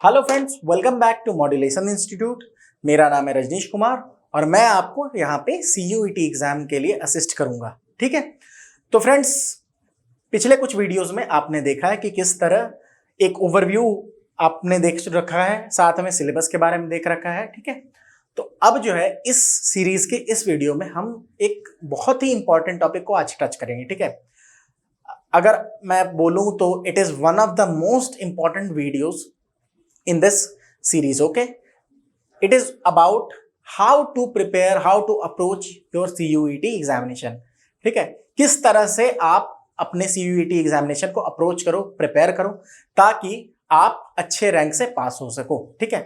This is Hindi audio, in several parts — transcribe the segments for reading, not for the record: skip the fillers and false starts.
Hello friends, welcome back to modulation institute. मेरा नाम है रजनीश कुमार और मैं आपको यहाँ पे CUET एग्जाम के लिए असिस्ट करूंगा। ठीक है, तो फ्रेंड्स पिछले कुछ वीडियोस में आपने देखा है कि किस तरह एक ओवरव्यू आपने देख रखा है, साथ में सिलेबस के बारे में देख रखा है। ठीक है, तो अब जो है इस सीरीज के इस वीडियो में हम एक बहुत ही इंपॉर्टेंट टॉपिक को आज टच करेंगे। ठीक है, अगर मैं बोलूं तो it is one of the most important videos in this series. Okay, it is about how to prepare, how to approach your CUET examination. ठीक है, किस तरह से आप अपने CUET एग्जामिनेशन को अप्रोच करो, प्रिपेयर करो ताकि आप अच्छे रैंक से पास हो सको। ठीक है,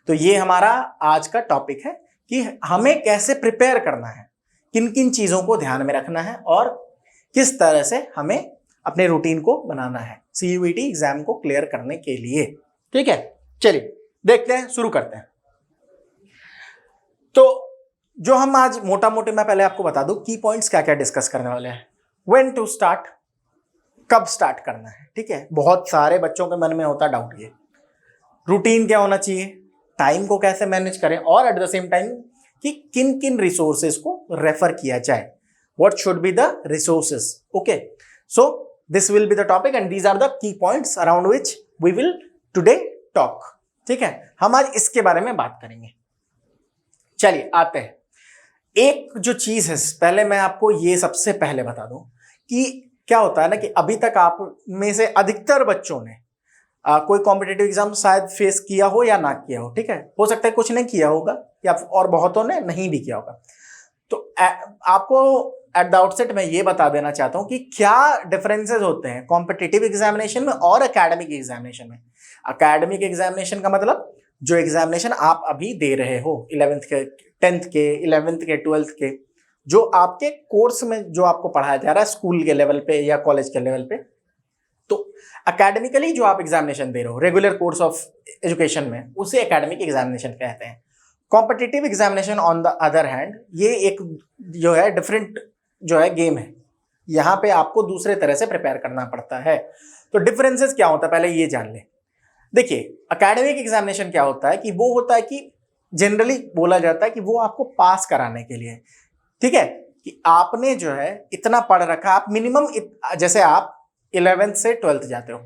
तो ये हमारा आज का टॉपिक है कि हमें कैसे प्रिपेयर करना है, किन किन चीजों को ध्यान में रखना है और किस तरह से हमें अपने रूटीन को बनाना है CUET एग्जाम को क्लियर करने के लिए। ठीक है, चलिए देखते हैं, शुरू करते हैं। तो जो हम आज मोटा मोटे मैं पहले आपको बता दूं की पॉइंट्स क्या क्या डिस्कस करने वाले हैं। व्हेन टू स्टार्ट, कब स्टार्ट करना है। ठीक है, बहुत सारे बच्चों के मन में होता डाउट ये रूटीन क्या होना चाहिए, टाइम को कैसे मैनेज करें और एट द सेम टाइम कि किन किन रिसोर्सेज को रेफर किया जाए, what should be the resources. Okay, so this will be the topic and these are the key points around which we will today talk. ठीक है, हम आज इसके बारे में बात करेंगे। चलिए आते हैं। एक जो चीज है, पहले मैं आपको ये सबसे पहले बता दूं कि क्या होता है ना कि अभी तक आप में से अधिकतर बच्चों ने कोई कॉम्पिटिटिव एग्जाम शायद फेस किया हो या ना किया हो। ठीक है, हो सकता है कुछ ने किया होगा या और बहुतों ने नहीं भी किया होगा। तो आपको एट द आउटसेट मैं ये बता देना चाहता हूं कि क्या डिफरेंसेस होते हैं कॉम्पिटिटिव एग्जामिनेशन में और एकेडमिक एग्जामिनेशन में। एकेडमिक एग्जामिनेशन का मतलब जो एग्जामिनेशन आप अभी दे रहे हो 11th के, 10th के, 11th के, 12th के, जो आपके कोर्स में जो आपको पढ़ाया जा रहा है स्कूल के लेवल पे या कॉलेज के लेवल पे, तो एकेडमिकली जो आप एग्जामिनेशन दे रहे हो रेगुलर कोर्स ऑफ एजुकेशन में, उसे एकेडमिक एग्जामिनेशन कहते हैं। Competitive examination on the other hand ये एक जो है डिफरेंट जो है गेम है, यहाँ पे आपको दूसरे तरह से प्रिपेयर करना पड़ता है। तो डिफरेंसेस क्या होता है पहले ये जान ले। देखिए, एकेडमिक एग्जामिनेशन क्या होता है कि वो होता है कि जनरली बोला जाता है कि वो आपको पास कराने के लिए। ठीक है, कि आपने जो है इतना पढ़ रखा, आप मिनिमम जैसे आप 11th से 12th जाते हो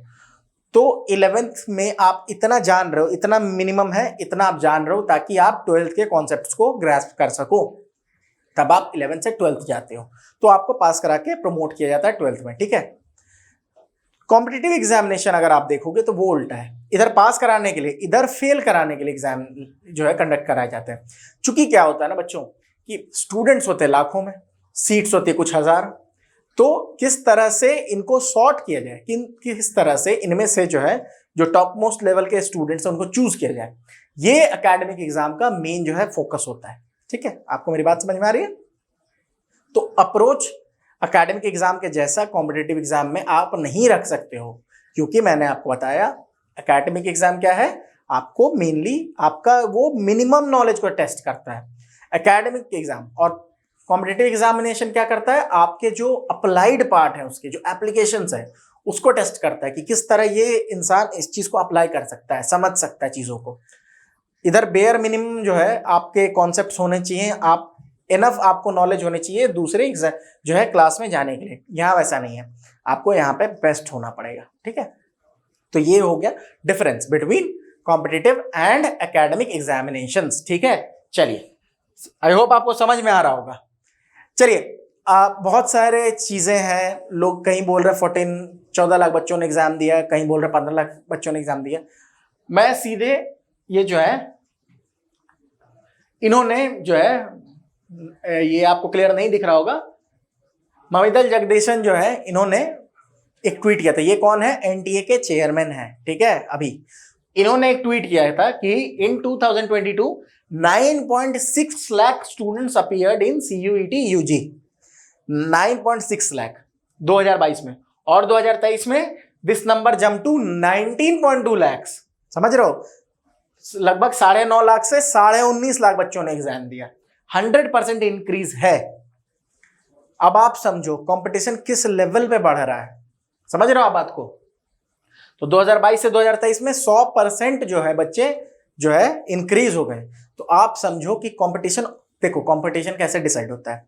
तो 11th में आप इतना जान रहे हो, इतना मिनिमम है, इतना आप जान रहे हो ताकि आप 12th के कॉन्सेप्ट्स को ग्रैस्प कर सको। तब आप 11th से 12th जाते हो तो आपको पास करा के प्रमोट किया जाता है 12th में। ठीक है, कॉम्पिटिटिव एग्जामिनेशन अगर आप देखोगे तो वो उल्टा है, इधर पास कराने के लिए, इधर फेल कराने के लिए एग्जाम जो है कंडक्ट कराए जाते हैं। चूंकि क्या होता है ना बच्चों कि स्टूडेंट्स होते हैं लाखों में, सीट्स होती है कुछ हजार, तो किस तरह से इनको सॉर्ट किया जाए, किस तरह से इनमें से जो है जो टॉप मोस्ट लेवल के स्टूडेंट्स हैं उनको चूज किया जाए, ये एकेडमिक एग्जाम का मेन जो है फोकस होता है। ठीक है, आपको मेरी बात समझ में आ रही है। तो अप्रोच एकेडमिक एग्जाम के जैसा कॉम्पिटिटिव एग्जाम में आप नहीं रख सकते हो, क्योंकि मैंने आपको बताया एकेडमिक एग्जाम क्या है, आपको मेनली आपका वो मिनिमम नॉलेज को टेस्ट करता है एकेडमिक एग्जाम, और कॉम्पिटिटिव एग्जामिनेशन क्या करता है, आपके जो अप्लाइड पार्ट है, उसके जो एप्लीकेशंस है उसको टेस्ट करता है कि किस तरह ये इंसान इस चीज को अप्लाई कर सकता है, समझ सकता है चीजों को। इधर बेयर मिनिमम जो है आपके कॉन्सेप्ट्स होने चाहिए, आप इनफ आपको नॉलेज होनी चाहिए दूसरे जो है क्लास में जाने के लिए। यहाँ वैसा नहीं है, आपको यहाँ पे बेस्ट होना पड़ेगा। ठीक है, तो ये हो गया difference between competitive and academic examinations. ठीक है, चलिए आई होप आपको समझ में आ रहा होगा। चलिए, बहुत सारे चीजें हैं, लोग कहीं बोल रहे 14 लाख बच्चों ने एग्जाम दिया, कहीं बोल रहे 15 लाख बच्चों ने एग्जाम दिया। मैं सीधे ये जो है इन्होंने जो है, ये आपको क्लियर नहीं दिख रहा होगा, ममिदल जगदीशन जो है इन्होंने एक ट्वीट किया था। ये कौन है, NTA के चेयरमैन हैं। ठीक है, अभी इन्होंने एक ट्वीट किया था कि in 2022 9.6 lakh students appeared in CUET UG। 9.6 lakh 2022 में, और 2023 में this number jump to 19.2 lakh. समझ रहे हो, लगभग 9.5 लाख से 19.5 लाख बच्चों ने एग्जाम दिया। 100% इंक्रीज है। अब आप समझो कंपटीशन किस लेवल पे बढ़ रहा है, समझ रहे हो आप बात को। तो 2022 से 2023 में 100% जो है बच्चे जो है इंक्रीज हो गए। तो आप समझो कि कंपटीशन, देखो कंपटीशन कैसे डिसाइड होता है।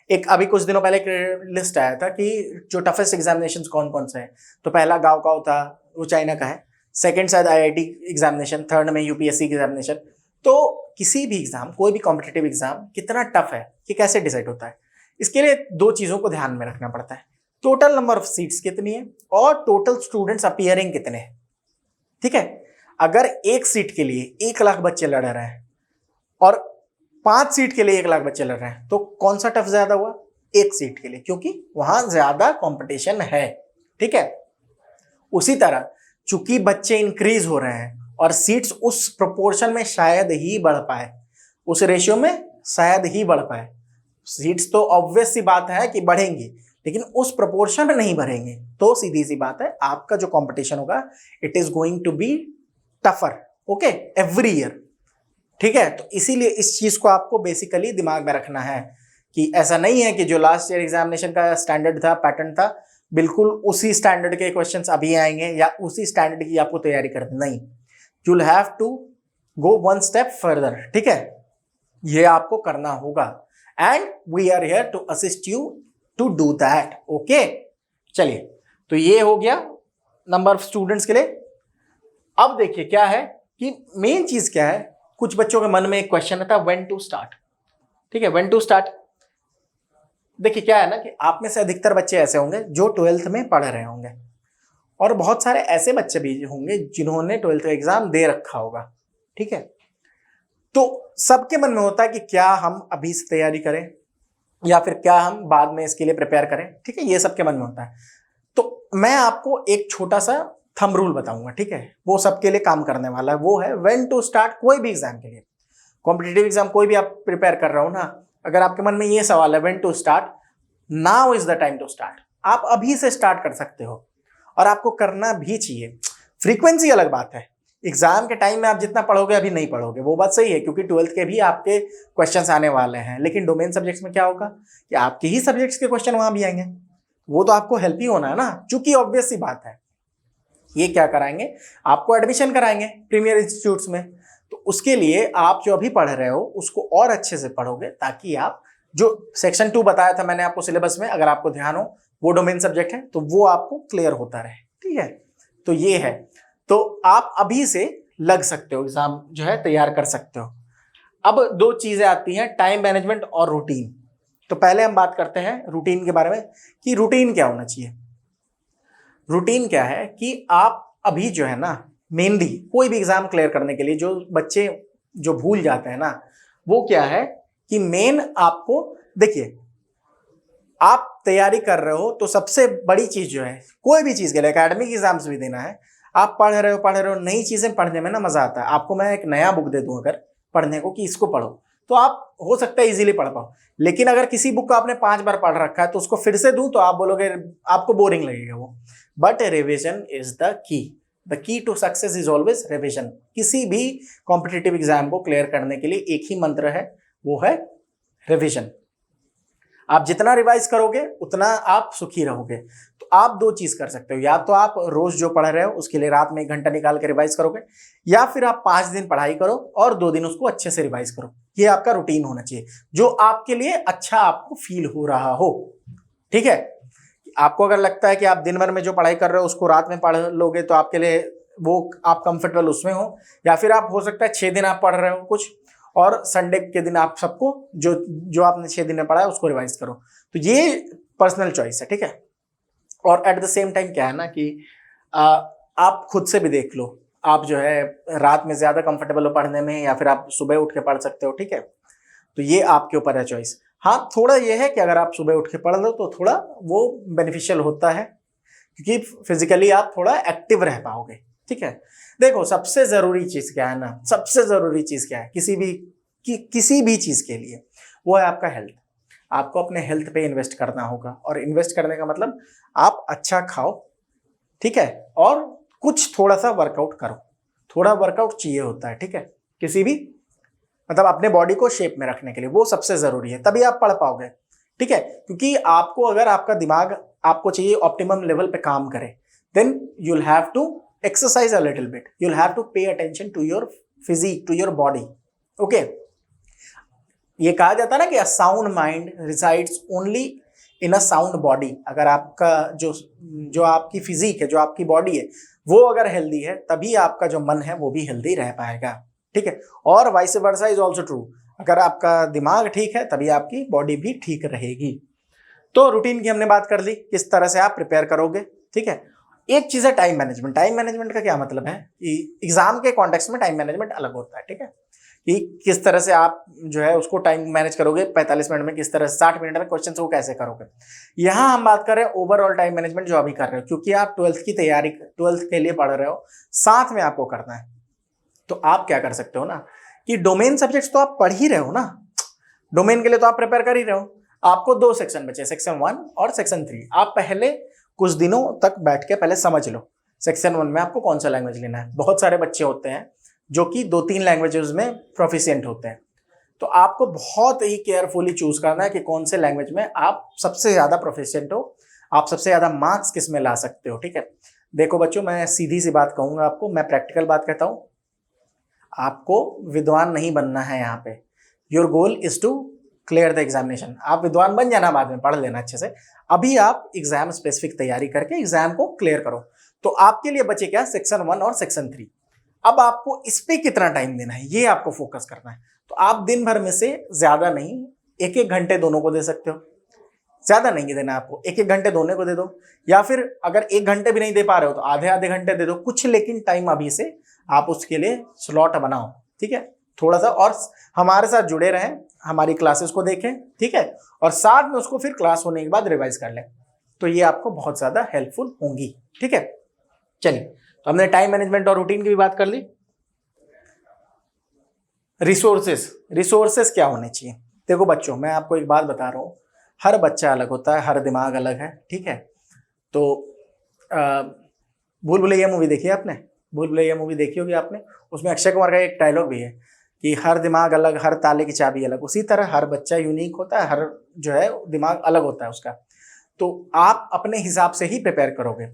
एक अभी कुछ दिनों पहले एक लिस्ट आया था कि जो टफेस्ट एग्जामिनेशंस कौन कौन से हैं। तो पहला गाँव था, वो चाइना का है। सेकंड शायद आईआईटी एग्जामिनेशन, थर्ड में यूपीएससी एग्जामिनेशन। तो किसी भी एग्जाम, कोई भी कॉम्पिटिटिव एग्जाम कितना टफ है ये कैसे डिसाइड होता है? इसके लिए दो चीजों को ध्यान में रखना पड़ता है। टोटल नंबर ऑफ सीट्स कितनी है और टोटल स्टूडेंट्स अपीयरिंग कितने हैं। ठीक है, अगर एक सीट के लिए 1 लाख बच्चे लड़ रहे हैं और 5 सीट के लिए 1 लाख बच्चे लड़ रहे हैं, तो कौन सा टफ ज्यादा हुआ? एक सीट के लिए, क्योंकि वहां ज्यादा कंपटीशन है। ठीक है, उसी तरह चूंकि बच्चे इंक्रीज हो रहे हैं और सीट्स उस प्रोपोर्शन में शायद ही बढ़ पाए, उस रेशियो में शायद ही बढ़ पाए। सीट्स तो ऑब्वियस सी बात है कि बढ़ेंगी, लेकिन उस प्रोपोर्शन में नहीं बढ़ेंगे। तो सीधी सी बात है, आपका जो कंपटीशन होगा it is going to be tougher, okay, every year. ठीक है, तो इसीलिए इस चीज को आपको बेसिकली दिमाग में रखना है कि ऐसा नहीं है कि जो लास्ट ईयर एग्जामिनेशन का स्टैंडर्ड था, पैटर्न था, बिल्कुल उसी स्टैंडर्ड के क्वेश्चंस अभी आएंगे या उसी स्टैंडर्ड की आपको तैयारी करनी। नहीं, you will have to go one step further. ठीक है, ये आपको करना होगा and we are here to assist you to do that. Okay, चलिए, तो ये हो गया नंबर ऑफ स्टूडेंट्स के लिए। अब देखिए क्या है कि मेन चीज क्या है। कुछ बच्चों के मन में एक क्वेश्चन आता है, व्हेन टू स्टार्ट। ठीक है, व्हेन टू स्टार्ट। देखिए क्या है ना कि आप में से अधिकतर बच्चे ऐसे होंगे जो 12th में पढ़ रहे होंगे, और बहुत सारे ऐसे बच्चे भी होंगे जिन्होंने 12th का एग्जाम दे रखा होगा। ठीक है, तो सबके मन में होता है कि क्या हम अभी से तैयारी करें या फिर क्या हम बाद में इसके लिए प्रिपेयर करें। ठीक है, ये सबके मन में होता है। तो मैं आपको एक छोटा सा थंब रूल बताऊंगा, ठीक है, वो सबके लिए काम करने वाला है। वो है व्हेन टू स्टार्ट। कोई भी एग्जाम के लिए, कॉम्पिटिटिव एग्जाम कोई भी आप प्रिपेयर कर रहे हो ना, अगर आपके मन में ये सवाल है when to start, now is the time to start. आप अभी से स्टार्ट कर सकते हो और आपको करना भी चाहिए। फ्रीक्वेंसी अलग बात है, एग्जाम के टाइम में आप जितना पढ़ोगे अभी नहीं पढ़ोगे, वो बात सही है, क्योंकि 12th के भी आपके क्वेश्चंस आने वाले हैं। लेकिन डोमेन सब्जेक्ट्स में क्या होगा कि आपके ही सब्जेक्ट्स के क्वेश्चन वहां भी आएंगे, वो तो आपको हेल्प ही होना है ना। चूंकि ऑब्वियस सी बात है, ये क्या कराएंगे, आपको एडमिशन कराएंगे प्रीमियर इंस्टीट्यूट्स में। तो उसके लिए आप जो अभी पढ़ रहे हो उसको और अच्छे से पढ़ोगे, ताकि आप जो सेक्शन 2 बताया था मैंने आपको सिलेबस में, अगर आपको ध्यान हो, वो डोमेन सब्जेक्ट है, तो वो आपको क्लियर होता रहे। ठीक है, तो ये है, तो आप अभी से लग सकते हो, एग्जाम जो है तैयार कर सकते हो। अब दो चीजें आती हैं, टाइम मैनेजमेंट और रूटीन। तो पहले हम बात करते हैं रूटीन के बारे में कि रूटीन क्या होना चाहिए। रूटीन क्या है कि आप अभी जो है ना, मेनली कोई भी एग्जाम क्लियर करने के लिए जो बच्चे जो भूल जाते हैं ना, वो क्या है कि मेन आपको देखिए, आप तैयारी कर रहे हो तो सबसे बड़ी चीज जो है, कोई भी चीज के लिए, एकेडमिक एग्जाम्स भी देना है, आप पढ़ रहे हो, नई चीजें पढ़ने में ना मजा आता है। आपको मैं एक नया बुक दे दूं अगर पढ़ने को कि इसको पढ़ो, तो आप हो सकता है इजीली पढ़ पाओ। लेकिन अगर किसी बुक को आपने 5 बार पढ़ रखा है तो उसको फिर से दूं तो आप बोलोगे, आपको बोरिंग लगेगा वो। But revision is the key to success is always revision. किसी भी कॉम्पिटिटिव एग्जाम को क्लियर करने के लिए एक ही मंत्र है, वो है रिविजन। आप जितना रिवाइज करोगे उतना आप सुखी रहोगे। तो आप दो चीज कर सकते हो, या तो आप रोज जो पढ़ रहे हो उसके लिए रात में 1 घंटा निकाल के रिवाइज करोगे, या फिर आप 5 दिन पढ़ाई करो और 2 दिन उसको अच्छे से रिवाइज करो। ये आपका रूटीन होना चाहिए, जो आपके लिए अच्छा आपको फील हो रहा हो। ठीक है, आपको अगर लगता है कि आप दिन भर में जो पढ़ाई कर रहे हो उसको रात में पढ़ लोगे तो आपके लिए वो आप कंफर्टेबल उसमें हो, या फिर आप हो सकता है 6 दिन आप पढ़ रहे हो कुछ, और संडे के दिन आप सबको जो आपने 6 दिन में पढ़ा है उसको रिवाइज करो। तो ये पर्सनल चॉइस है। ठीक है, और एट द सेम टाइम क्या है ना कि आप खुद से भी देख लो, आप जो है रात में ज्यादा कंफर्टेबल हो पढ़ने में, या फिर आप सुबह उठ के पढ़ सकते हो। ठीक है, तो ये आपके ऊपर है चॉइस। हाँ, थोड़ा ये है कि अगर आप सुबह उठ के पढ़ लो तो थोड़ा वो बेनिफिशियल होता है, क्योंकि फिजिकली आप थोड़ा एक्टिव रह पाओगे। ठीक है, देखो सबसे जरूरी चीज क्या है ना, सबसे जरूरी चीज क्या है किसी भी चीज के लिए, वो है आपका हेल्थ। आपको अपने हेल्थ पे इन्वेस्ट करना होगा, और इन्वेस्ट करने का मतलब आप अच्छा खाओ, ठीक है, और कुछ थोड़ा सा वर्कआउट करो। थोड़ा वर्कआउट चाहिए होता है, ठीक है, किसी भी मतलब अपने बॉडी को शेप में रखने के लिए, वो सबसे जरूरी है, तभी आप पढ़ पाओगे। ठीक है, क्योंकि आपको अगर आपका दिमाग आपको चाहिए ऑप्टिमम लेवल पे काम करे, then you will have to exercise a little bit, you'll have to pay attention to your physique, to your body. Okay, ये कहा जाता है ना कि a sound mind resides only in a sound body. अगर आपका जो आपकी फिजिक है, जो आपकी बॉडी है, वो अगर हेल्दी है तभी आपका जो मन है वो भी हेल्दी रह पाएगा, ठीक है। और vice versa is also true, अगर आपका दिमाग ठीक है तभी आपकी बॉडी भी ठीक रहेगी। तो रूटीन की हमने बात कर ली, किस तरह से आप प्रिपेयर करोगे, ठीक है। एक चीज है टाइम मैनेजमेंट। टाइम मैनेजमेंट का क्या मतलब है कि एग्जाम के कॉन्टेक्स्ट में टाइम मैनेजमेंट अलग होता है, ठीक है, कि किस तरह से आप जो है उसको टाइम मैनेज करोगे 45 मिनट में, किस तरह से 60 मिनट में क्वेश्चन को कैसे करोगे। यहाँ हम बात कर रहे हैं ओवरऑल टाइम मैनेजमेंट जो अभी कर रहे हो, क्योंकि आप 12th की तैयारी, 12th के लिए पढ़ रहे हो, साथ में आपको करना है। तो आप क्या कर सकते हो ना कि डोमेन सब्जेक्ट्स तो आप पढ़ ही रहे हो ना, डोमेन के लिए तो आप प्रिपेयर कर ही रहे हो। आपको 2 सेक्शन बचे, सेक्शन 1 और सेक्शन 3। आप पहले कुछ दिनों तक बैठ के पहले समझ लो सेक्शन 1 में आपको कौन सा लैंग्वेज लेना है। बहुत सारे बच्चे होते हैं जो कि 2-3 लैंग्वेजेस में प्रोफिशिएंट होते हैं, तो आपको बहुत ही केयरफुली चूज करना है कि कौन से लैंग्वेज में आप सबसे ज्यादा प्रोफिशिएंट हो, आप सबसे ज्यादा मार्क्स किस में ला सकते हो, ठीक है। देखो बच्चों, मैं सीधी सी बात कहूंगा आपको, मैं प्रैक्टिकल बात कहता हूं, आपको विद्वान नहीं बनना है यहाँ पे। Your goal is to clear the examination. आप विद्वान बन जाना, बाद में पढ़ लेना अच्छे से, अभी आप एग्जाम स्पेसिफिक तैयारी करके एग्जाम को क्लियर करो। तो आपके लिए बचे क्या, सेक्शन 1 और सेक्शन 3। अब आपको इस पे कितना टाइम देना है ये आपको फोकस करना है। तो आप दिन भर में से ज्यादा नहीं, 1-1 घंटे दोनों को दे सकते हो, ज्यादा नहीं देना आपको, 1-1 घंटे दोनों को दे दो, या फिर अगर 1 घंटे भी नहीं दे पा रहे हो तो आधे घंटे दे दो कुछ, लेकिन टाइम अभी से आप उसके लिए स्लॉट बनाओ, ठीक है, थोड़ा सा। और हमारे साथ जुड़े रहें, हमारी क्लासेस को देखें, ठीक है, और साथ में उसको फिर क्लास होने के बाद रिवाइज कर लें, तो ये आपको बहुत ज्यादा हेल्पफुल होंगी, ठीक है। चलिए, तो हमने टाइम मैनेजमेंट और रूटीन की भी बात कर ली। रिसोर्सेस क्या होने चाहिए। देखो बच्चों, मैं आपको एक बात बता रहा हूँ, हर बच्चा अलग होता है, हर दिमाग अलग है, ठीक है। तो भूल भुलैया मूवी देखी है आपने? भूल भुलैया मूवी देखी होगी आपने, उसमें अक्षय कुमार का एक डायलॉग भी है कि हर दिमाग अलग, हर ताले की चाबी अलग। उसी तरह हर बच्चा यूनिक होता है, हर जो है दिमाग अलग होता है उसका। तो आप अपने हिसाब से ही प्रिपेयर करोगे।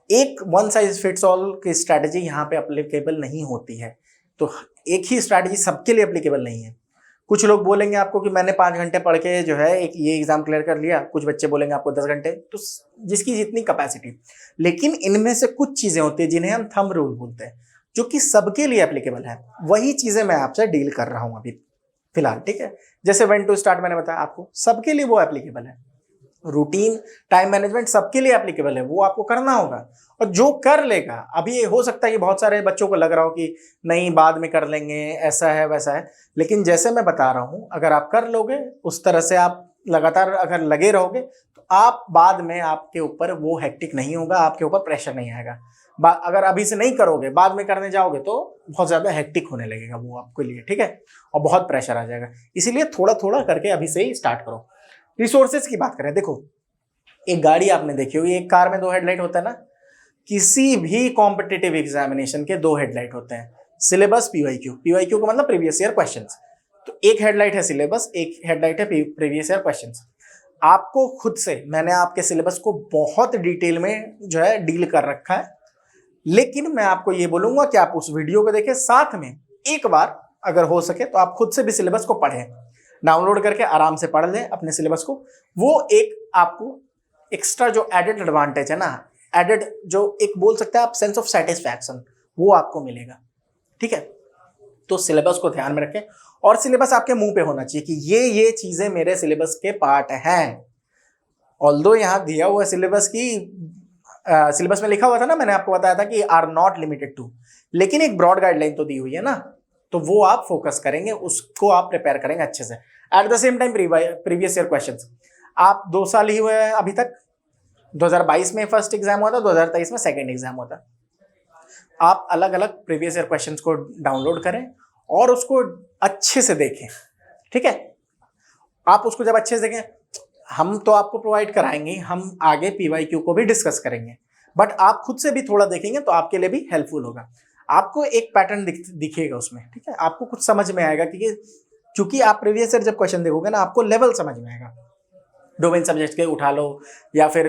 एक वन साइज फिट्स ऑल की स्ट्रैटेजी यहाँ पे अप्लीकेबल नहीं होती है, तो एक ही स्ट्रैटेजी सबके लिए अप्लीकेबल नहीं है। कुछ लोग बोलेंगे आपको कि मैंने 5 घंटे पढ़ के जो है एक ये एग्जाम क्लियर कर लिया, कुछ बच्चे बोलेंगे आपको 10 घंटे, तो जिसकी जितनी कैपेसिटी। लेकिन इनमें से कुछ चीजें होती है जिन्हें हम थंब रूल बोलते हैं, जो कि सबके लिए एप्लीकेबल है। वही चीजें मैं आपसे डील कर रहा हूं अभी फिलहाल, ठीक है। जैसे व्हेन टू स्टार्ट मैंने बताया आपको, सबके लिए वो एप्लीकेबल है। रूटीन, टाइम मैनेजमेंट सबके लिए एप्लीकेबल है, वो आपको करना होगा। और जो कर लेगा, अभी ये हो सकता है कि बहुत सारे बच्चों को लग रहा हो कि नहीं बाद में कर लेंगे, ऐसा है वैसा है, लेकिन जैसे मैं बता रहा हूं, अगर आप कर लोगे उस तरह से, आप लगातार अगर लगे रहोगे, तो आप बाद में आपके ऊपर वो हेक्टिक नहीं होगा, आपके ऊपर प्रेशर नहीं आएगा। अगर अभी से नहीं करोगे, बाद में करने जाओगे तो बहुत ज्यादा हेक्टिक होने लगेगा वो आपके लिए, ठीक है, और बहुत प्रेशर आ जाएगा। इसीलिए थोड़ा थोड़ा करके अभी से ही स्टार्ट करो। रिसोर्सेज की बात करें, देखो एक गाड़ी आपने देखी होगी, एक कार में 2 हेडलाइट होता है ना, किसी भी कॉम्पिटिटिव एग्जामिनेशन के 2 हेडलाइट होते हैं, सिलेबस, पीवाईक्यू। पीवाईक्यू का मतलब प्रीवियस ईयर क्वेश्चंस। तो एक हेडलाइट है सिलेबस, एक हेडलाइट है प्रीवियस ईयर क्वेश्चंस। आपको खुद से, मैंने आपके सिलेबस को बहुत डिटेल में जो है डील कर रखा है, लेकिन मैं आपको ये बोलूंगा कि आप उस वीडियो को देखें, साथ में एक बार अगर हो सके तो आप खुद से भी सिलेबस को पढ़ें, डाउनलोड करके आराम से पढ़ लें अपने सिलेबस को। वो एक आपको एक्स्ट्रा जो एडेड एडवांटेज है ना, एडेड जो एक बोल सकते हैं आप सेंस ऑफ सेटिस्फैक्शन, वो आपको मिलेगा, ठीक है। तो सिलेबस को ध्यान में रखें, और सिलेबस आपके मुंह पे होना चाहिए कि ये चीजें मेरे सिलेबस के पार्ट हैं। ऑल्दो यहाँ दिया हुआ सिलेबस की सिलेबस में लिखा हुआ था ना, मैंने आपको बताया था कि आर नॉट लिमिटेड टू, लेकिन एक ब्रॉड गाइडलाइन तो दी हुई है ना, तो वो आप फोकस करेंगे, उसको आप प्रिपेयर करेंगे अच्छे से। Eight the same time previous year questions, आप 2 साल ही हुए हैं अभी तक, 2022 में फर्स्ट एग्जाम हुआ था, 2023 में सेकंड एग्जाम हुआ था। आप अलग अलग प्रीवियस ईयर क्वेश्चंस को डाउनलोड करें और उसको अच्छे से देखें, ठीक है। आप उसको जब अच्छे से देखें, हम तो आपको प्रोवाइड कराएंगे, हम आगे पीवाईक्यू को भी डिस्कस करेंगे, बट आप खुद से भी थोड़ा देखेंगे तो आपके लिए भी हेल्पफुल होगा। आपको एक पैटर्न दिखेगा उसमें, ठीक है, आपको कुछ समझ में आएगा, क्योंकि आप प्रीवियस ईयर जब क्वेश्चन देखोगे ना, आपको लेवल समझ में आएगा। डोमेन सब्जेक्ट के उठा लो या फिर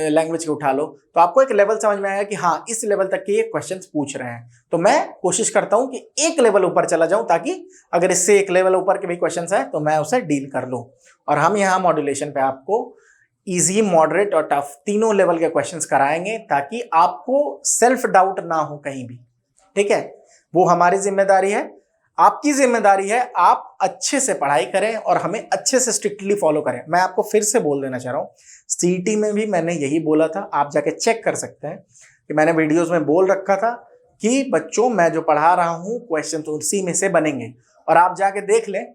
लैंग्वेज के उठा लो, तो आपको एक लेवल समझ में आएगा कि हाँ इस लेवल तक के ये क्वेश्चंस पूछ रहे हैं। तो मैं कोशिश करता हूं कि एक लेवल ऊपर चला जाऊं, ताकि अगर इससे एक लेवल ऊपर के भी क्वेश्चंस आए तो मैं उसे डील कर लूं। और हम यहाँ मॉड्यूलेशन पे आपको इजी, मॉडरेट और टफ तीनों लेवल के क्वेश्चंस कराएंगे, ताकि आपको सेल्फ डाउट ना हो कहीं भी। ठीक है, वो हमारी जिम्मेदारी है, आपकी जिम्मेदारी है। आप अच्छे से पढ़ाई करें और हमें अच्छे से स्ट्रिक्टली फॉलो करें। मैं आपको फिर से बोल देना चाह रहा हूँ, सीईटी में भी मैंने यही बोला था, आप जाके चेक कर सकते हैं कि मैंने वीडियोस में बोल रखा था कि बच्चों मैं जो पढ़ा रहा हूँ क्वेश्चन तो उसी में से बनेंगे। और आप जाके देख लें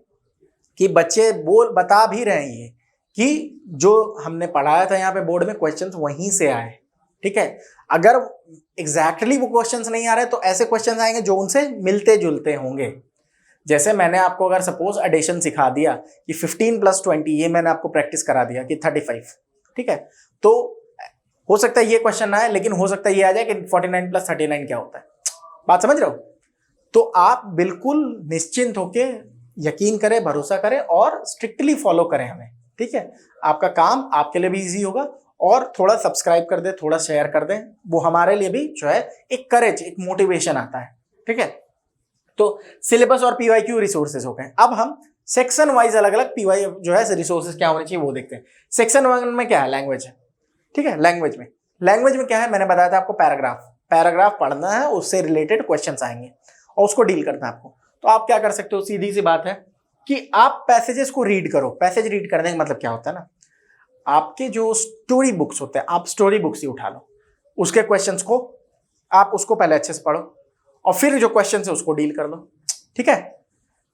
कि बच्चे बता भी रहे हैं कि जो हमने पढ़ाया था यहाँ पे बोर्ड में क्वेश्चंस वहीं से आए। ठीक है, अगर एग्जैक्टली वो क्वेश्चंस नहीं आ रहे तो ऐसे क्वेश्चंस आएंगे जो उनसे मिलते जुलते होंगे। जैसे मैंने आपको अगर सपोज एडिशन सिखा दिया कि 15 + 20, ये मैंने आपको प्रैक्टिस करा दिया कि 35। ठीक है, तो हो सकता है ये क्वेश्चन ना आए, लेकिन हो सकता है ये आ जाए कि 49 + 39 क्या होता है। बात समझ रहे हो? तो आप बिल्कुल निश्चिंत होके यकीन करें, भरोसा करें और स्ट्रिक्टली फॉलो करें हमें। ठीक है, आपका काम आपके लिए भी इजी होगा। और थोड़ा सब्सक्राइब कर दें, थोड़ा शेयर कर दें, वो हमारे लिए भी जो है एक करेज, एक मोटिवेशन आता है। ठीक है, तो सिलेबस और पीवाईक्यू रिसोर्सेज हो गए। अब हम सेक्शन वाइज अलग अलग पीवाई जो है रिसोर्सेज क्या होने चाहिए वो देखते हैं। सेक्शन 1 में क्या है? लैंग्वेज है। ठीक है, लैंग्वेज में क्या है? मैंने बताया था आपको पैराग्राफ पढ़ना है, उससे रिलेटेड क्वेश्चंस आएंगे और उसको डील करना है आपको। तो आप क्या कर सकते हो, सीधी सी बात है कि आप पैसेजेस को रीड करो। पैसेज रीड करने का मतलब क्या होता है ना, आपके जो स्टोरी बुक्स होते हैं, आप स्टोरी बुक्स ही उठा लो, उसके क्वेश्चंस को आप उसको पहले अच्छे से पढ़ो और फिर जो क्वेश्चन है उसको डील कर लो। ठीक है,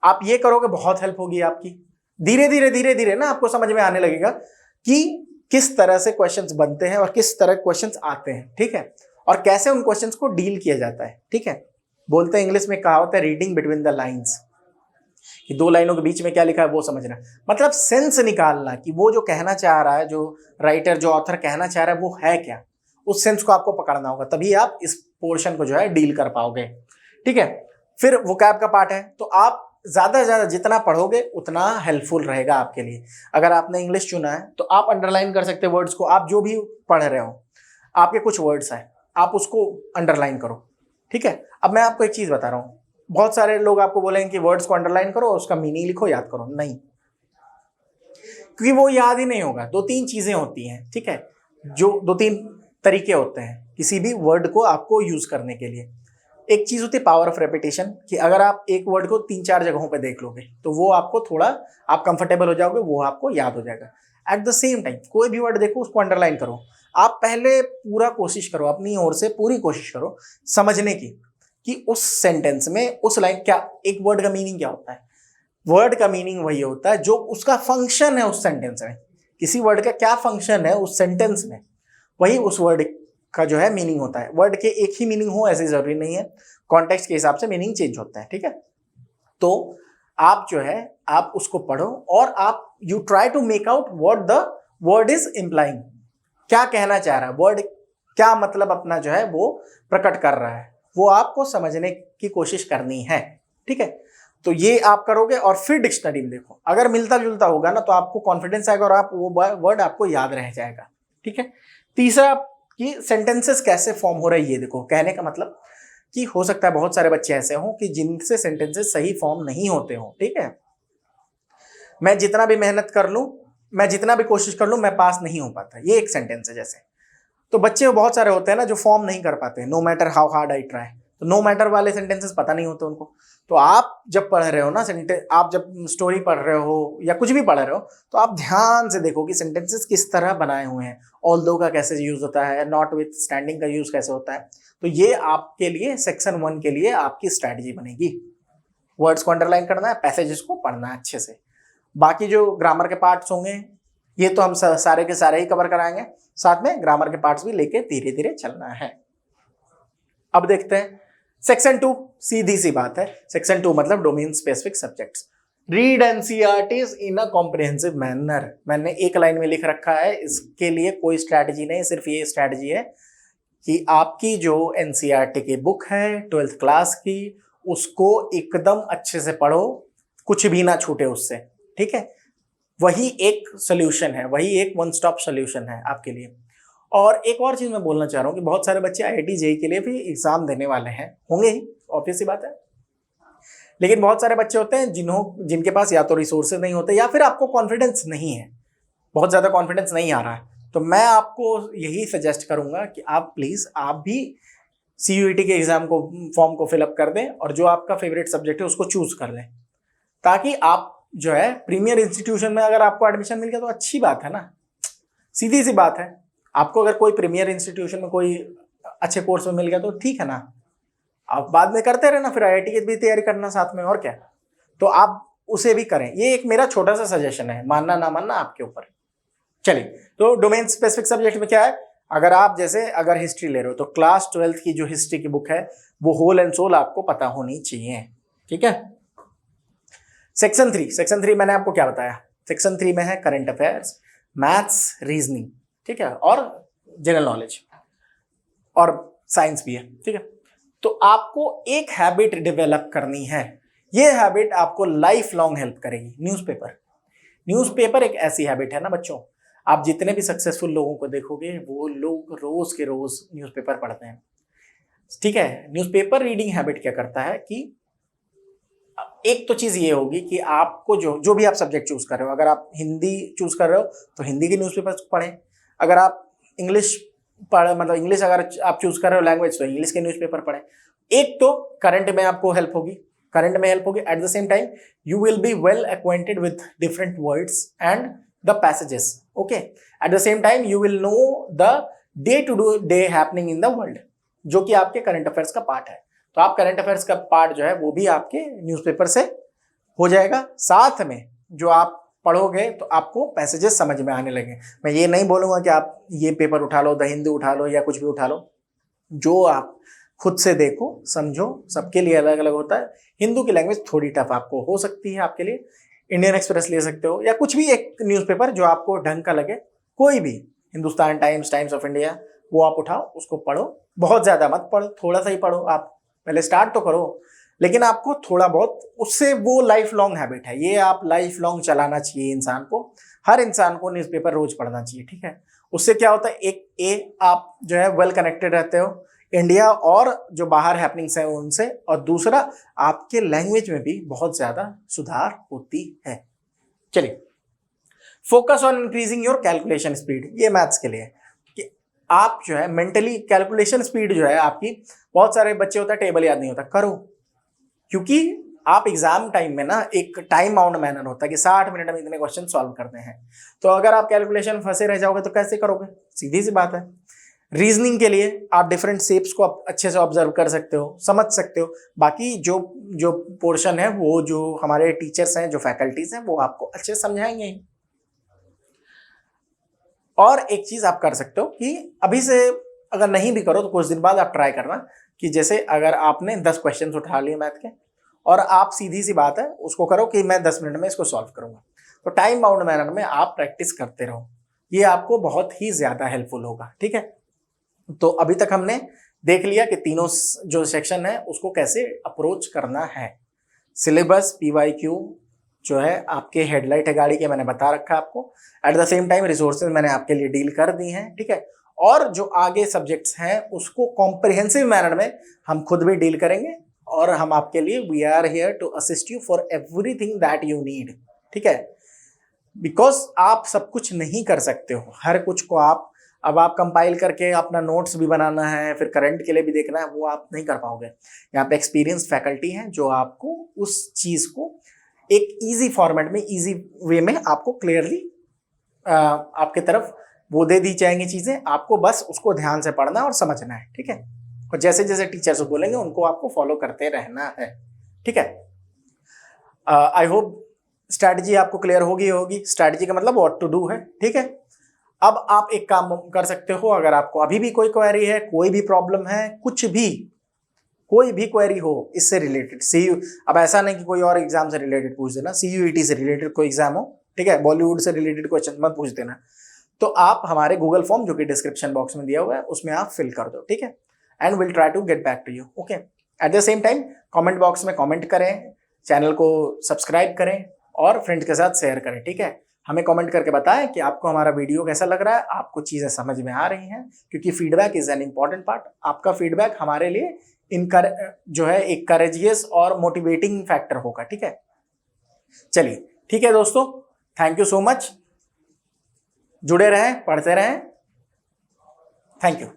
आप ये करोगे बहुत हेल्प होगी आपकी। धीरे धीरे ना आपको समझ में आने लगेगा कि किस तरह से क्वेश्चंस बनते हैं और किस तरह क्वेश्चंस आते हैं। ठीक है, और कैसे उन क्वेश्चंस को डील किया जाता है। ठीक है, बोलते हैं इंग्लिश में कहावत है रीडिंग बिटवीन द लाइन्स, कि 2 लाइनों के बीच में क्या लिखा है वो समझना, मतलब सेंस निकालना कि वो जो कहना चाह रहा है, जो राइटर, जो ऑथर कहना चाह रहा है वो है क्या। उस सेंस को आपको पकड़ना होगा, तभी आप इस पोर्शन को जो है डील कर पाओगे। ठीक है, फिर वोकैब का पार्ट है, तो आप ज्यादा से ज्यादा जितना पढ़ोगे उतना हेल्पफुल रहेगा आपके लिए। अगर आपने इंग्लिश चुना है तो आप अंडरलाइन कर सकते हैं वर्ड्स को। आप जो भी पढ़ रहे हो, आपके कुछ वर्ड्स हैं, आप उसको अंडरलाइन करो। ठीक है, अब मैं आपको एक चीज बता रहा हूँ, बहुत सारे लोग आपको बोलेंगे कि वर्ड्स को अंडरलाइन करो और उसका मीनिंग लिखो, याद करो। नहीं, क्योंकि वो याद ही नहीं होगा। 2-3 चीजें होती हैं। ठीक है, जो 2-3 तरीके होते हैं किसी भी वर्ड को आपको यूज करने के लिए। एक चीज होती है पावर ऑफ रेपिटेशन, कि अगर आप एक वर्ड को 3-4 जगहों पे देख लोगे तो वो आपको थोड़ा, आप कंफर्टेबल हो जाओगे, वो आपको याद हो जाएगा। एट द सेम टाइम कोई भी वर्ड देखो उसको अंडरलाइन करो। आप पहले पूरा कोशिश करो, अपनी ओर से पूरी कोशिश करो समझने की कि उस सेंटेंस में उस लाइन क्या, एक वर्ड का मीनिंग क्या होता है। वर्ड का मीनिंग वही होता है जो उसका फंक्शन है उस सेंटेंस में। किसी वर्ड का क्या फंक्शन है उस सेंटेंस में, वही उस वर्ड का जो है मीनिंग होता है। वर्ड के एक ही मीनिंग हो ऐसे जरूरी नहीं है, कॉन्टेक्स्ट के हिसाब से मीनिंग चेंज होता है। ठीक है, तो आप जो है आप उसको पढ़ो और आप you try to make out what the word is implying, क्या कहना चाह रहा है वर्ड, क्या मतलब अपना जो है वो प्रकट कर रहा है, वो आपको समझने की कोशिश करनी है। ठीक है, तो ये आप करोगे और फिर डिक्शनरी में देखो, अगर मिलता जुलता होगा ना तो आपको कॉन्फिडेंस आएगा और आप वो वर्ड आपको याद रह जाएगा। ठीक है, तीसरा कि सेंटेंसेस कैसे फॉर्म हो रही है ये देखो। कहने का मतलब कि हो सकता है बहुत सारे बच्चे ऐसे हों कि जिनसे सेंटेंसेस सही फॉर्म नहीं होते हों। ठीक है, मैं जितना भी मेहनत कर लूं, मैं जितना भी कोशिश कर लूं, मैं पास नहीं हो पाता, ये एक सेंटेंस है जैसे। तो बच्चे बहुत सारे होते हैं ना जो फॉर्म नहीं कर पाते, no matter how hard I try. तो नो मैटर वाले सेंटेंसेस पता नहीं होते उनको। तो आप जब पढ़ रहे हो ना सेंटेंस, आप जब स्टोरी पढ़ रहे हो या कुछ भी पढ़ रहे हो, तो आप ध्यान से देखो कि सेंटेंसेस किस तरह बनाए हुए हैं, ऑल्दो का कैसे यूज होता है, नॉट विथ स्टैंडिंग का यूज कैसे होता है। तो ये आपके लिए सेक्शन 1 के लिए आपकी स्ट्रैटेजी बनेगी। वर्ड्स को अंडरलाइन करना है, पैसेजेस को पढ़ना है अच्छे से। बाकी जो ग्रामर के पार्ट्स होंगे ये तो हम सारे के सारे ही कवर कराएंगे, साथ में ग्रामर के पार्ट्स भी लेके धीरे धीरे चलना है। अब देखते हैं सेक्शन 2, सीधी सी बात है। सेक्शन 2 मतलब domain specific subjects. Read NCERTs in a comprehensive manner. मैंने एक लाइन में लिख रखा है, इसके लिए कोई स्ट्रैटेजी नहीं, सिर्फ ये स्ट्रैटेजी है कि आपकी जो एनसीईआरटी की बुक है 12th क्लास की, उसको एकदम अच्छे से पढ़ो, कुछ भी ना छूटे उससे। ठीक है, वही एक सोल्यूशन है, वही एक वन स्टॉप सोल्यूशन है आपके लिए। और एक और चीज मैं बोलना चाह रहा हूँ कि बहुत सारे बच्चे IIT JEE के लिए भी एग्जाम देने वाले हैं, होंगे ही, ऑब्वियस सी बात है। लेकिन बहुत सारे बच्चे होते हैं जिनके पास या तो रिसोर्सेज नहीं होते या फिर आपको कॉन्फिडेंस नहीं है, बहुत ज़्यादा कॉन्फिडेंस नहीं आ रहा है। तो मैं आपको यही सजेस्ट करूंगा कि आप प्लीज़ आप भी CUET के एग्जाम को फॉर्म को फिलअप कर दें और जो आपका फेवरेट सब्जेक्ट है उसको चूज कर लें, ताकि आप जो है प्रीमियर इंस्टीट्यूशन में अगर आपको एडमिशन मिल गया तो अच्छी बात है ना, सीधी सी बात है। आपको अगर कोई प्रीमियर इंस्टीट्यूशन में कोई अच्छे कोर्स में मिल गया तो ठीक है ना, आप बाद में करते रहना, फिर IIT की भी तैयारी करना साथ में, और क्या। तो आप उसे भी करें, ये एक मेरा छोटा सा सजेशन है, मानना ना मानना आपके ऊपर। चलिए, तो डोमेन स्पेसिफिक सब्जेक्ट में क्या है, अगर आप जैसे अगर हिस्ट्री ले रहे हो तो क्लास 12th की जो हिस्ट्री की बुक है वो होल एंड सोल आपको पता होनी चाहिए, ठीक है। सेक्शन 3 मैंने आपको क्या बताया, सेक्शन 3 में है करंट अफेयर्स, मैथ्स, रीजनिंग, ठीक है, और जनरल नॉलेज, और साइंस भी है, ठीक है। तो आपको एक हैबिट डेवलप करनी है, ये हैबिट आपको लाइफ लॉन्ग हेल्प करेगी। न्यूज़पेपर एक ऐसी हैबिट है ना बच्चों, आप जितने भी सक्सेसफुल लोगों को देखोगे वो लोग रोज के रोज न्यूज़पेपर पढ़ते हैं, ठीक है। न्यूज़पेपर रीडिंग हैबिट क्या करता है कि एक तो चीज ये होगी कि आपको जो भी आप सब्जेक्ट चूज कर रहे हो, अगर आप हिंदी चूज कर रहे हो तो हिंदी के न्यूज़पेपर पढ़ें, अगर आप इंग्लिश मतलब इंग्लिश अगर आप चूज कर रहे हो लैंग्वेज तो इंग्लिश के न्यूज़पेपर पढ़ें। एक तो करंट में आपको हेल्प होगी, at the same time you will be well acquainted with different words and the passages, okay. At the same time you will know the day to day happening in the world, जो कि आपके करंट अफेयर्स का पार्ट है। तो आप करंट अफेयर्स का पार्ट जो है वो भी आपके न्यूज़पेपर से हो जाएगा, साथ में जो आप पढ़ोगे तो आपको पैसेजेस समझ में आने लगे। मैं ये नहीं बोलूँगा कि आप ये पेपर उठा लो, द हिंदू उठा लो या कुछ भी उठा लो, जो आप खुद से देखो समझो, सबके लिए अलग अलग होता है। हिंदू की लैंग्वेज थोड़ी टफ आपको हो सकती है, आपके लिए इंडियन एक्सप्रेस ले सकते हो या कुछ भी एक न्यूज़पेपर जो आपको ढंग का लगे, कोई भी, Hindustan times, times of India, वो आप उठाओ, उसको पढ़ो। बहुत ज़्यादा मत पढ़ो, थोड़ा सा ही पढ़ो, आप पहले स्टार्ट तो करो, लेकिन आपको थोड़ा बहुत उससे, वो लाइफ लॉन्ग हैबिट है, ये आप लाइफ लॉन्ग चलाना चाहिए इंसान को। हर इंसान को न्यूज़पेपर रोज पढ़ना चाहिए, ठीक है। उससे क्या होता है, एक आप जो है वेल कनेक्टेड रहते हो इंडिया और जो बाहर हैपनिंग्स हैं उनसे, और दूसरा आपके लैंग्वेज में भी बहुत ज्यादा सुधार होती है। चलिए, focus on increasing your calculation speed, ये मैथ्स के लिए कि आप जो है मेंटली कैलकुलेशन स्पीड जो है आपकी, बहुत सारे बच्चे होता है टेबल याद नहीं होता, करो, क्योंकि आप एग्जाम टाइम में ना एक टाइम बाउंड मैनर होता है कि 60 मिनट में इतने क्वेश्चन सॉल्व करते हैं। तो अगर आप कैलकुलेशन फंसे रह जाओगे तो कैसे करोगे, सीधी सी बात है। रीजनिंग के लिए आप डिफरेंट शेप्स को आप अच्छे से ऑब्जर्व कर सकते हो, समझ सकते हो। बाकी जो पोर्शन है वो जो हमारे टीचर्स हैं, जो फैकल्टीज हैं, वो आपको अच्छे से समझाएंगे ही। और एक चीज आप कर सकते हो कि अभी से अगर नहीं भी करो तो कुछ दिन बाद आप ट्राई करना कि जैसे अगर आपने 10 क्वेश्चन उठा लिए मैथ के, और आप सीधी सी बात है उसको करो कि मैं 10 मिनट में इसको सॉल्व करूंगा, तो टाइम बाउंड मैनर में आप प्रैक्टिस करते रहो, ये आपको बहुत ही ज्यादा हेल्पफुल होगा, ठीक है। तो अभी तक हमने देख लिया कि तीनों जो सेक्शन है उसको कैसे अप्रोच करना है। सिलेबस, PYQ जो है आपके हेडलाइट है गाड़ी के, मैंने बता रखा है आपको। Eight the same time resources मैंने आपके लिए डील कर दी हैं, ठीक है। और जो आगे सब्जेक्ट्स हैं उसको कॉम्प्रिहेंसिव मैनर में हम खुद भी डील करेंगे, और हम आपके लिए we are here to assist you for everything that you need, ठीक है। बिकॉज आप सब कुछ नहीं कर सकते हो, हर कुछ को अब आप कंपाइल करके अपना नोट्स भी बनाना है, फिर करंट के लिए भी देखना है, वो आप नहीं कर पाओगे। यहाँ पे एक्सपीरियंस फैकल्टी हैं जो आपको उस चीज को एक इजी फॉर्मेट में, इजी वे में आपको क्लियरली आपके तरफ वो दे दी जाएंगी चीजें, आपको बस उसको ध्यान से पढ़ना और समझना है, ठीक है। और जैसे जैसे टीचर्स बोलेंगे उनको आपको फॉलो करते रहना है, ठीक है। आई होप स्ट्रैटेजी आपको क्लियर होगी। स्ट्रैटेजी का मतलब व्हाट टू डू है, ठीक है। अब आप एक काम कर सकते हो, अगर आपको अभी भी कोई क्वेरी है, कोई भी प्रॉब्लम है, कोई भी क्वेरी हो इससे रिलेटेड, अब ऐसा नहीं कि कोई और एग्जाम से रिलेटेड पूछ देना, CUET से रिलेटेड कोई एग्जाम हो, ठीक है, बॉलीवुड से रिलेटेड क्वेश्चन मत पूछ देना, तो आप हमारे गूगल फॉर्म जो कि डिस्क्रिप्शन बॉक्स में दिया हुआ है उसमें आप फिल कर दो, ठीक है। And will try to get back to you, okay. At the same time comment box में कमेंट करें, चैनल को सब्सक्राइब करें और फ्रेंड्स के साथ शेयर करें, ठीक है। हमें कमेंट करके बताएं कि आपको हमारा वीडियो कैसा लग रहा है, आपको चीज़ें समझ में आ रही हैं, क्योंकि feedback is an important part. आपका फीडबैक हमारे लिए जो है एक करेजियस और मोटिवेटिंग फैक्टर होगा। ठीक है, चलिए ठीक है दोस्तों, थैंक यू सो मच, जुड़े रहें, पढ़ते रहें, थैंक यू।